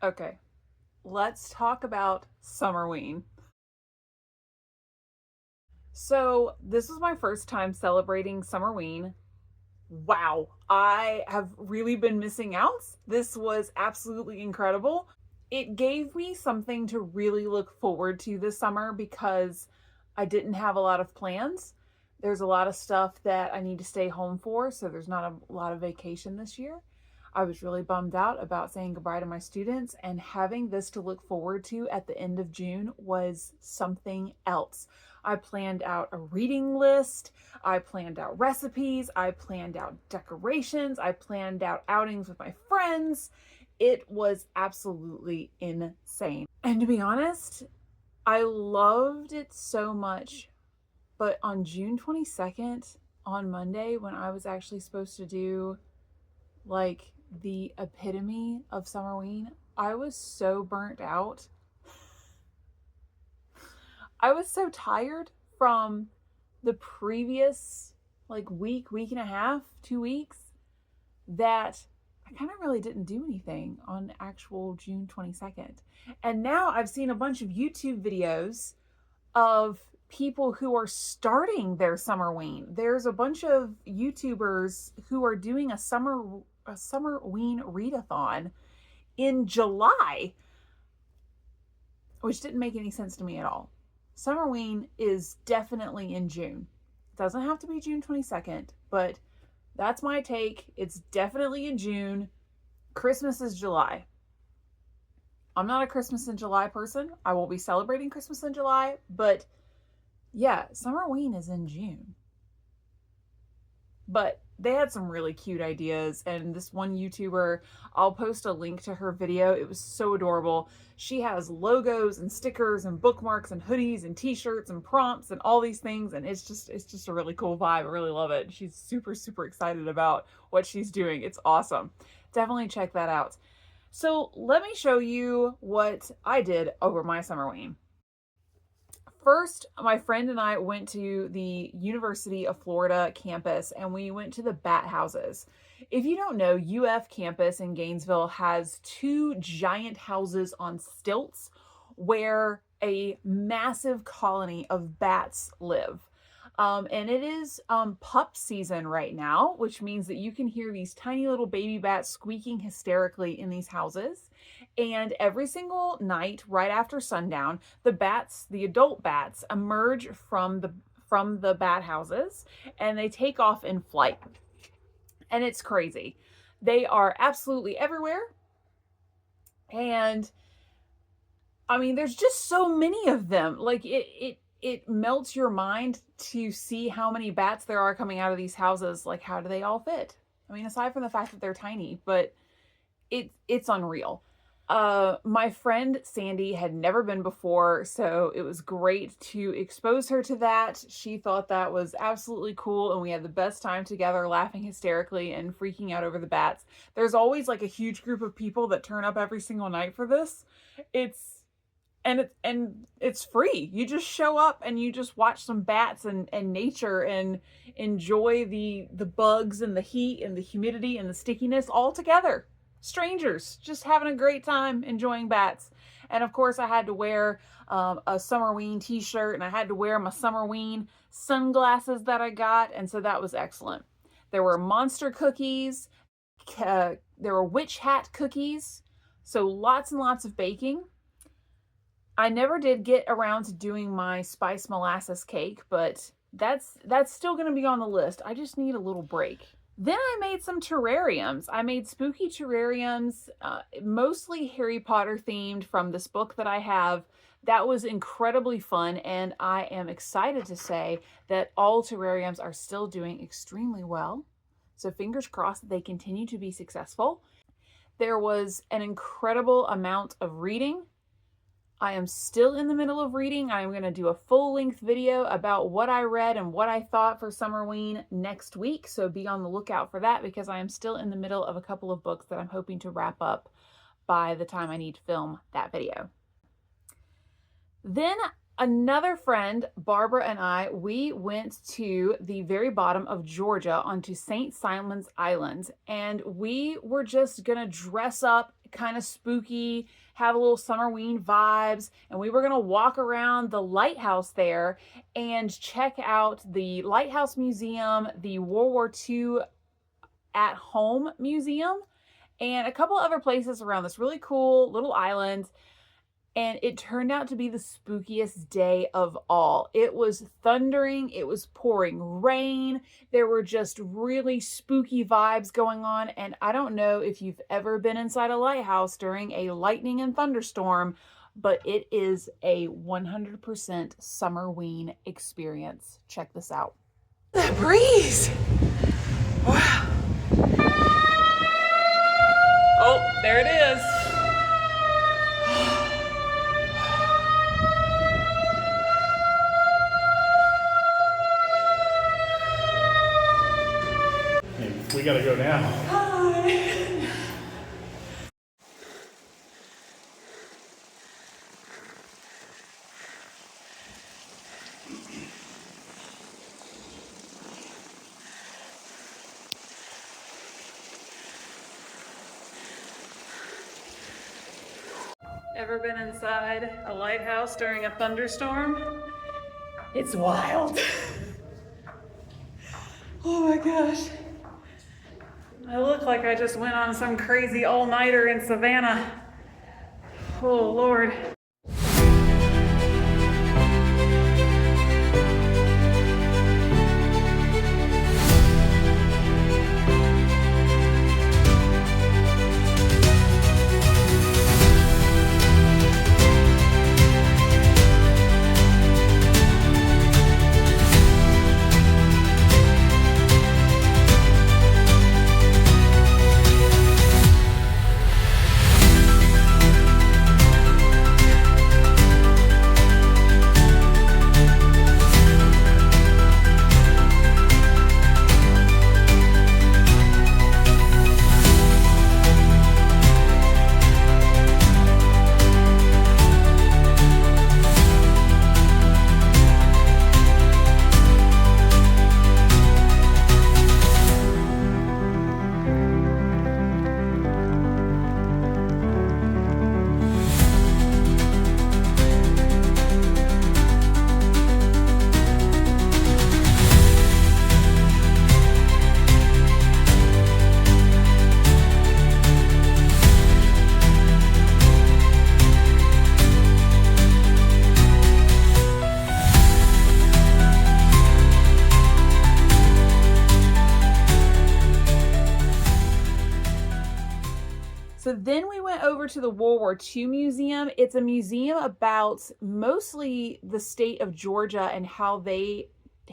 Okay, let's talk about Summerween. So, this was my first time celebrating Summerween. Wow, I have really been missing out. This was absolutely incredible. It gave me something to really look forward to this summer because I didn't have a lot of plans. There's a lot of stuff that I need to stay home for, so there's not a lot of vacation this year. I was really bummed out about saying goodbye to my students, and having this to look forward to at the end of June was something else. I planned out a reading list, I planned out recipes, I planned out decorations, I planned out outings with my friends. It was absolutely insane. And to be honest, I loved it so much. But on June 22nd, on Monday, when I was actually supposed to do like the epitome of Summerween, I was so burnt out. I was so tired from the previous like week and a half, 2 weeks, that I kind of really didn't do anything on actual June 22nd. And now I've seen a bunch of YouTube videos of people who are starting their Summerween. There's a bunch of YouTubers who are doing a Summerween readathon in July, which didn't make any sense to me at all. Summerween is definitely in June. It doesn't have to be June 22nd, but that's my take. It's definitely in June. Christmas is July. I'm not a Christmas in July person. I won't be celebrating Christmas in July, but yeah, Summerween is in June. But they had some really cute ideas, and this one YouTuber, I'll post a link to her video. It was so adorable. She has logos and stickers and bookmarks and hoodies and t-shirts and prompts and all these things, and it's just a really cool vibe. I really love it. She's super excited about what she's doing. It's awesome. Definitely check that out. So let me show you what I did over my Summerween. First, my friend and I went to the University of Florida campus, and we went to the bat houses. If you don't know, UF campus in Gainesville has two giant houses on stilts where a massive colony of bats live. And it is pup season right now, which means that you can hear these tiny little baby bats squeaking hysterically in these houses. And every single night, right after sundown, the adult bats, emerge from the bat houses, and they take off in flight. And it's crazy. They are absolutely everywhere. And I mean, there's just so many of them. Like it melts your mind to see how many bats there are coming out of these houses. Like, how do they all fit? I mean, aside from the fact that they're tiny, but it's unreal. My friend Sandy had never been before, so it was great to expose her to that. She thought that was absolutely cool, and we had the best time together, laughing hysterically and freaking out over the bats. There's always like a huge group of people that turn up every single night for this. It's it's free. You just show up and you just watch some bats and nature and enjoy the bugs and the heat and the humidity and the stickiness all together. Strangers just having a great time enjoying bats. And of course, I had to wear a Summerween t-shirt, and I had to wear my Summerween sunglasses that I got, and so that was excellent. There were monster cookies, there were witch hat cookies, so lots and lots of baking. I never did get around to doing my spice molasses cake, but that's still going to be on the list. I just need a little break. Then I made some terrariums. I made spooky terrariums, mostly Harry Potter themed, from this book that I have. That was incredibly fun, and I am excited to say that all terrariums are still doing extremely well. So fingers crossed that they continue to be successful. There was an incredible amount of reading. I am still in the middle of reading. I'm going to do a full-length video about what I read and what I thought for Summerween next week, so be on the lookout for that, because I am still in the middle of a couple of books that I'm hoping to wrap up by the time I need to film that video. Then another friend, Barbara, and I, we went to the very bottom of Georgia onto St. Simon's Island, and we were just gonna dress up kind of spooky, have a little Summerween vibes. And we were going to walk around the lighthouse there and check out the Lighthouse Museum, the World War II at Home Museum, and a couple other places around this really cool little island. And it turned out to be the spookiest day of all. It was thundering, it was pouring rain, there were just really spooky vibes going on. And I don't know if you've ever been inside a lighthouse during a lightning and thunderstorm, but it is a 100% Summerween experience. Check this out. That breeze! Wow. Oh, there it is. We gotta go now. Hi! Ever been inside a lighthouse during a thunderstorm? It's wild. Oh my gosh. I look like I just went on some crazy all-nighter in Savannah. Oh, Lord. So then we went over to the World War II Museum. It's a museum about mostly the state of Georgia and how they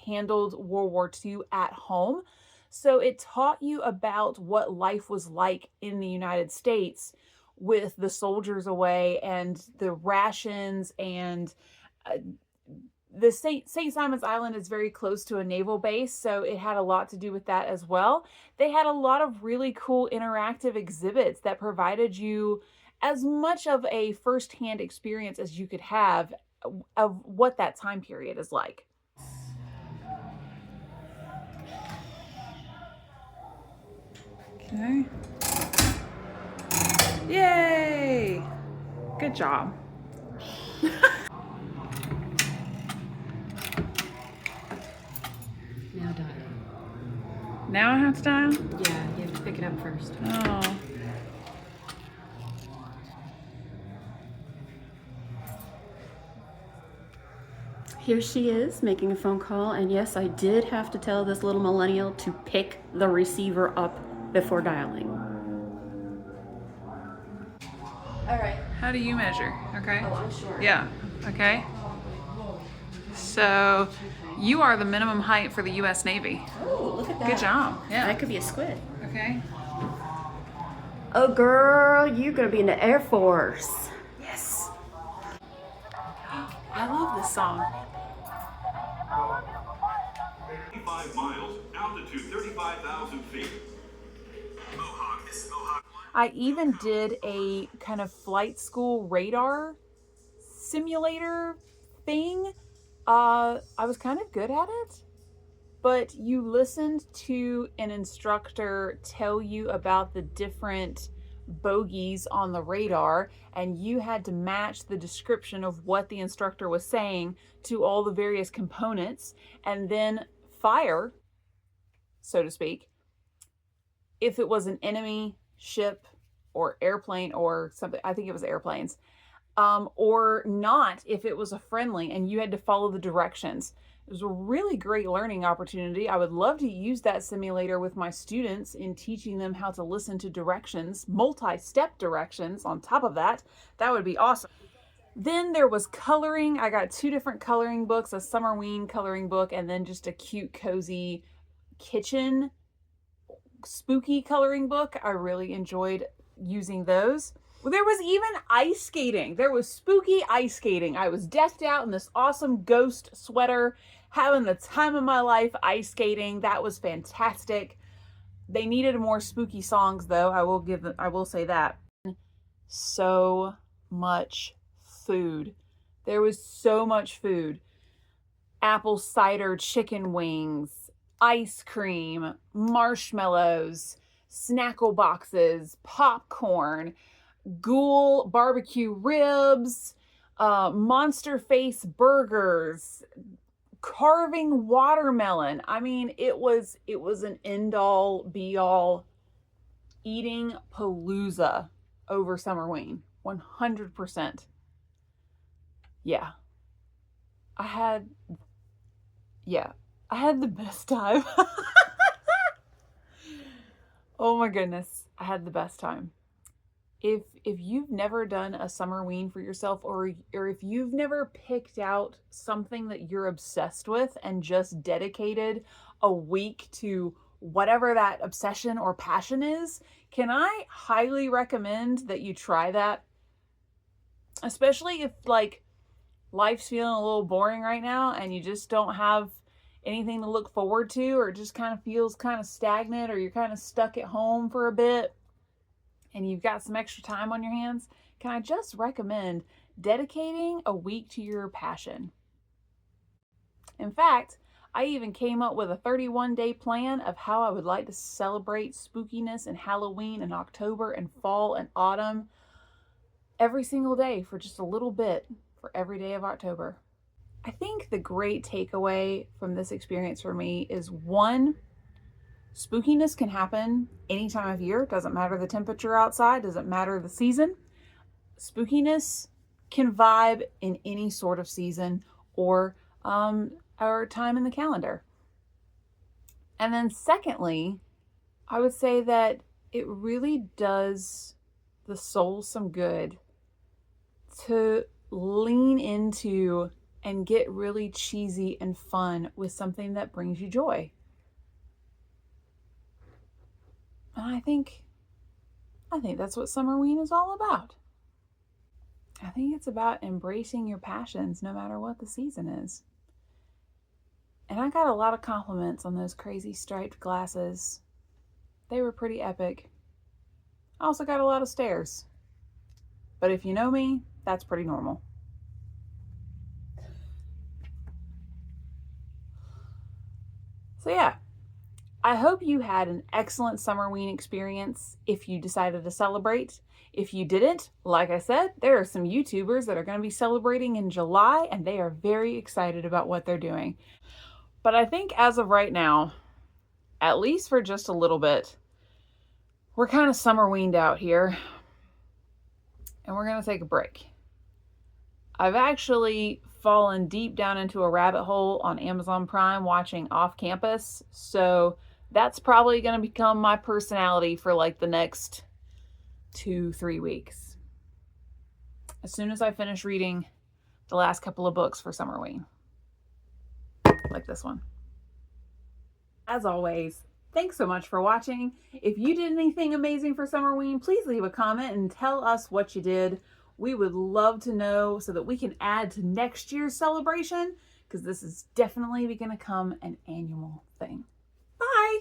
handled World War II at home. So it taught you about what life was like in the United States with the soldiers away and the rations and uh, the St. Simon's Island is very close to a naval base, so it had a lot to do with that as well. They had a lot of really cool interactive exhibits that provided you as much of a firsthand experience as you could have of what that time period is like. Okay. Yay! Good job. Now dial. Now I have to dial? Yeah, you have to pick it up first. Oh. Here she is making a phone call, and yes, I did have to tell this little millennial to pick the receiver up before dialing. All right. How do you measure? Okay. Oh, I'm sure. Yeah. Okay. So you are the minimum height for the U.S. Navy. Oh, look at that. Good job. Yeah. That could be a squid. Okay. Oh, girl, you're gonna be in the Air Force. Yes. I love this song. 85 miles, altitude 35,000 feet. Mohawk, this is Mohawk 1. I even did a kind of flight school radar simulator thing. I was kind of good at it, but you listened to an instructor tell you about the different bogeys on the radar, and you had to match the description of what the instructor was saying to all the various components, and then fire, so to speak, if it was an enemy ship or airplane or something. I think it was airplanes. Or not if it was a friendly, and you had to follow the directions. It was a really great learning opportunity. I would love to use that simulator with my students in teaching them how to listen to directions, multi-step directions on top of that. That would be awesome. Then there was coloring. I got 2 different coloring books, a Summerween coloring book, and then just a cute, cozy kitchen spooky coloring book. I really enjoyed using those. There was even ice skating. There was spooky ice skating. I was decked out in this awesome ghost sweater, having the time of my life ice skating. That was fantastic. They needed more spooky songs though. I will say that. So much food. There was so much food. Apple cider chicken wings, ice cream, marshmallows, snackle boxes, popcorn, Ghoul barbecue ribs, Monster Face burgers, carving watermelon. I mean, it was an end-all be-all eating palooza over Summerween. 100%. Yeah. I had the best time. Oh my goodness, I had the best time. If you've never done a Summerween for yourself, or if you've never picked out something that you're obsessed with and just dedicated a week to whatever that obsession or passion is, can I highly recommend that you try that? Especially if like life's feeling a little boring right now and you just don't have anything to look forward to, or it just kind of feels kind of stagnant, or you're kind of stuck at home for a bit and you've got some extra time on your hands, can I just recommend dedicating a week to your passion? In fact, I even came up with a 31-day plan of how I would like to celebrate spookiness and Halloween and October and fall and autumn every single day for just a little bit for every day of October. I think the great takeaway from this experience for me is, one, spookiness can happen any time of year. Doesn't matter the temperature outside, doesn't matter the season. Spookiness can vibe in any sort of season or time in the calendar. And then secondly, I would say that it really does the soul some good to lean into and get really cheesy and fun with something that brings you joy. And I think that's what Summerween is all about. I think it's about embracing your passions no matter what the season is. And I got a lot of compliments on those crazy striped glasses. They were pretty epic. I also got a lot of stares. But if you know me, that's pretty normal. So yeah, I hope you had an excellent Summerween experience if you decided to celebrate. If you didn't, like I said, there are some YouTubers that are going to be celebrating in July, and they are very excited about what they're doing. But I think as of right now, at least for just a little bit, we're kind of Summerweened out here, and we're going to take a break. I've actually fallen deep down into a rabbit hole on Amazon Prime watching Off Campus, so that's probably going to become my personality for like the next 2-3 weeks, as soon as I finish reading the last couple of books for Summerween, like this one. As always, thanks so much for watching. If you did anything amazing for Summerween, please leave a comment and tell us what you did. We would love to know so that we can add to next year's celebration, because this is definitely going to become an annual thing. Bye!